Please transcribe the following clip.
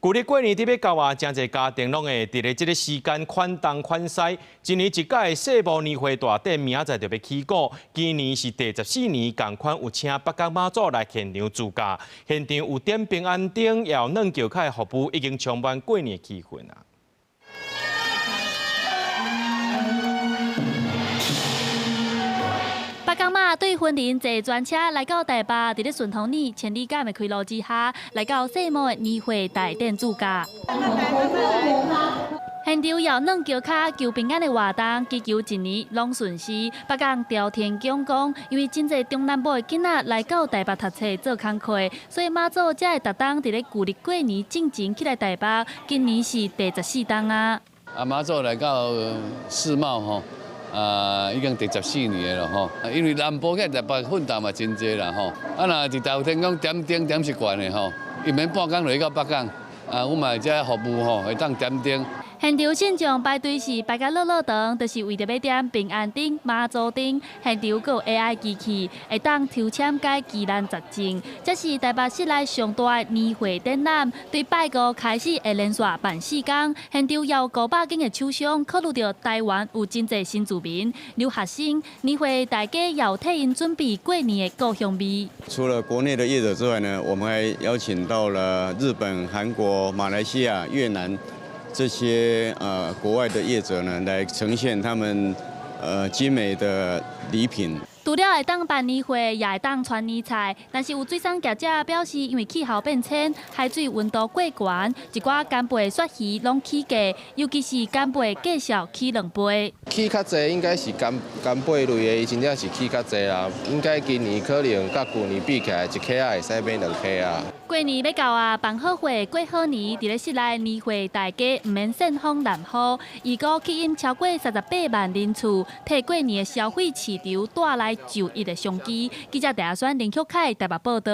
旧历过年伫要到啊，真侪家庭拢会伫咧即个时间款东款西。今年一届世贸年会大典明仔载就要起鼓，今年是第14年，共款有请北港妈祖来现场主驾，现场有点平安灯，也有软桥脚的服务，已经充满过年气氛啊。 北港妈对婚礼坐专车来到台北，伫咧顺风里千里感的开路之下，来到世贸的年会大典主驾。现场有软桥脚求平安的活动，祈求一年拢顺时。北港朝天宫讲，因为真侪中南部的囡仔来到台北读册做工课，所以妈祖才会特当伫咧旧历过年进前起来台北。今年是第14档啊。妈祖来到世贸吼。 已经第14年了吼，因为南部嘅台北混搭嘛真济啦吼，若伫大有天讲点灯点习惯的吼，伊免半工就去到北港，我嘛遮服务吼会当点灯。 现场现场排队是排甲热热堂，就是为着要点平安灯、妈祖灯。现场阁有 AI 机器，会当抽签解疑难杂症。这是台北市内上大的年会展览，对拜五开始会连续办4天。现场有500间的厂商，考虑到台湾有真侪新住民、留学生，年会大家也有替因准备过年的故乡味。除了国内的业者之外呢，我们还邀请到了日本、韩国、马来西亚、越南。 这些国外的业者呢，来呈现他们精美的礼品。 除了会当办年会，也会当传年菜，但是有水产业者表示，因为气候变迁，海水温度过悬，一寡干贝、鳝鱼拢起价，尤其是干贝价少起2倍。起较济应该是干贝类的，伊真正是起较济啦。应该今年可能甲旧年比起来，一克会使买2克啊。过年要到啊，办好会过好年，伫咧室内年会大家唔免扇风淋雨，预估吸引超过38万人次，替过年的消费市场带来就业的商机。记者戴亚轩、林旭凯台北报道。